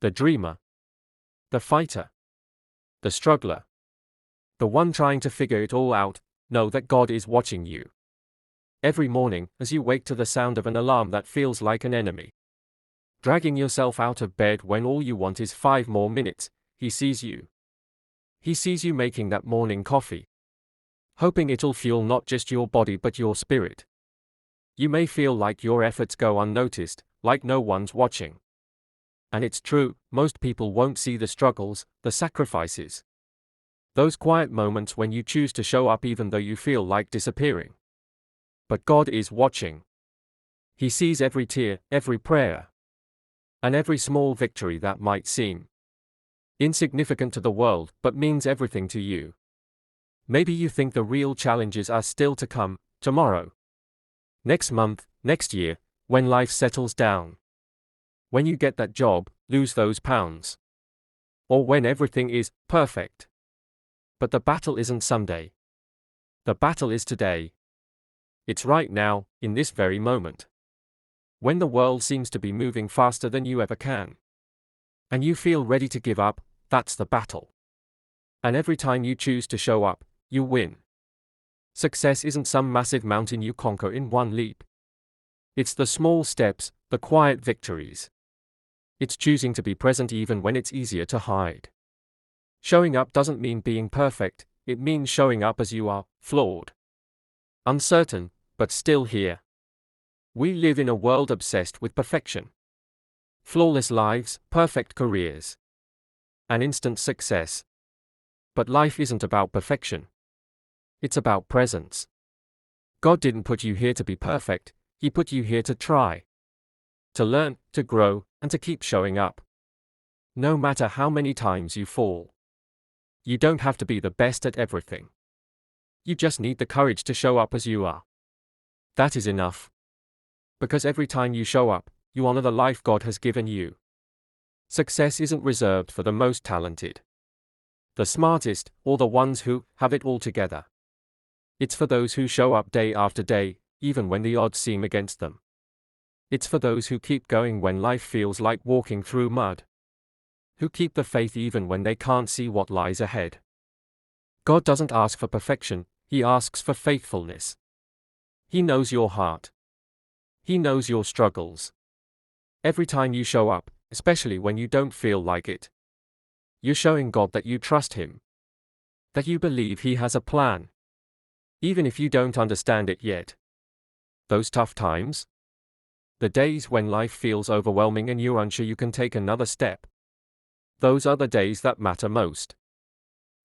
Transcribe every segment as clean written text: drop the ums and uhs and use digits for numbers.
The dreamer. The fighter. The struggler. The one trying to figure it all out. Know that God is watching you. Every morning, as you wake to the sound of an alarm that feels like an enemy. Dragging yourself out of bed when all you want is 5 more minutes, He sees you. He sees you making that morning coffee. Hoping it'll fuel not just your body but your spirit. You may feel like your efforts go unnoticed, like no one's watching. And it's true, most people won't see the struggles, the sacrifices. Those quiet moments when you choose to show up even though you feel like disappearing. But God is watching. He sees every tear, every prayer, and every small victory that might seem insignificant to the world, but means everything to you. Maybe you think the real challenges are still to come, tomorrow, next month, next year, when life settles down. When you get that job, lose those pounds. Or when everything is perfect. But the battle isn't someday. The battle is today. It's right now, in this very moment. When the world seems to be moving faster than you ever can. And you feel ready to give up, that's the battle. And every time you choose to show up, you win. Success isn't some massive mountain you conquer in one leap. It's the small steps, the quiet victories. It's choosing to be present even when it's easier to hide. Showing up doesn't mean being perfect, it means showing up as you are, flawed. Uncertain, but still here. We live in a world obsessed with perfection. Flawless lives, perfect careers, and instant success. But life isn't about perfection. It's about presence. God didn't put you here to be perfect, He put you here to try. To learn, to grow, and to keep showing up. No matter how many times you fall. You don't have to be the best at everything. You just need the courage to show up as you are. That is enough. Because every time you show up, you honor the life God has given you. Success isn't reserved for the most talented, the smartest, or the ones who have it all together. It's for those who show up day after day, even when the odds seem against them. It's for those who keep going when life feels like walking through mud. Who keep the faith even when they can't see what lies ahead. God doesn't ask for perfection, He asks for faithfulness. He knows your heart. He knows your struggles. Every time you show up, especially when you don't feel like it, you're showing God that you trust Him. That you believe He has a plan. Even if you don't understand it yet. Those tough times? The days when life feels overwhelming and you're unsure you can take another step. Those are the days that matter most.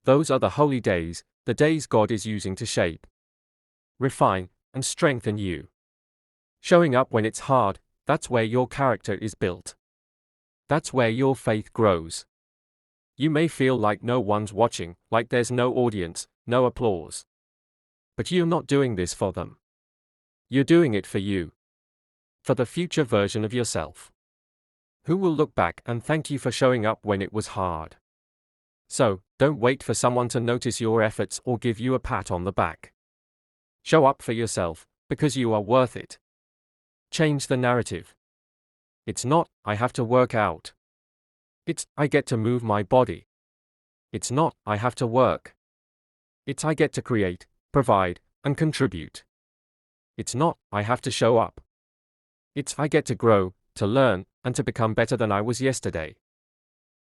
Those are the holy days, the days God is using to shape, refine, and strengthen you. Showing up when it's hard, that's where your character is built. That's where your faith grows. You may feel like no one's watching, like there's no audience, no applause. But you're not doing this for them. You're doing it for you. For the future version of yourself. Who will look back and thank you for showing up when it was hard. So, don't wait for someone to notice your efforts or give you a pat on the back. Show up for yourself, because you are worth it. Change the narrative. It's not, I have to work out. It's, I get to move my body. It's not, I have to work. It's, I get to create, provide, and contribute. It's not, I have to show up. It's, I get to grow, to learn, and to become better than I was yesterday.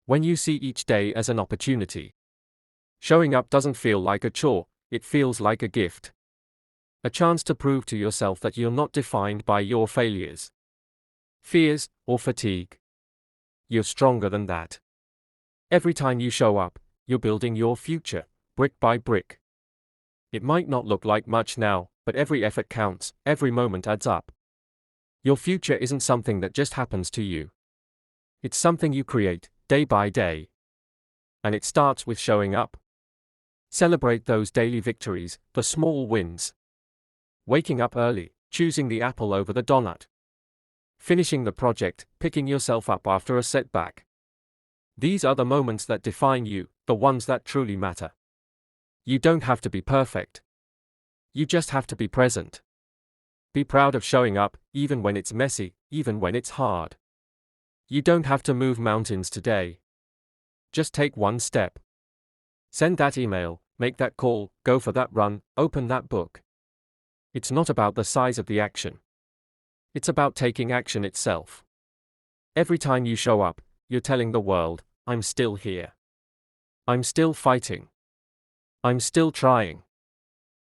When you see each day as an opportunity, showing up doesn't feel like a chore, it feels like a gift. A chance to prove to yourself that you're not defined by your failures, fears, or fatigue. You're stronger than that. Every time you show up, you're building your future, brick by brick. It might not look like much now, but every effort counts, every moment adds up. Your future isn't something that just happens to you. It's something you create, day by day. And it starts with showing up. Celebrate those daily victories, the small wins. Waking up early, choosing the apple over the donut. Finishing the project, picking yourself up after a setback. These are the moments that define you, the ones that truly matter. You don't have to be perfect. You just have to be present. Be proud of showing up, even when it's messy, even when it's hard. You don't have to move mountains today. Just take one step. Send that email, make that call, go for that run, open that book. It's not about the size of the action. It's about taking action itself. Every time you show up, you're telling the world, I'm still here. I'm still fighting. I'm still trying.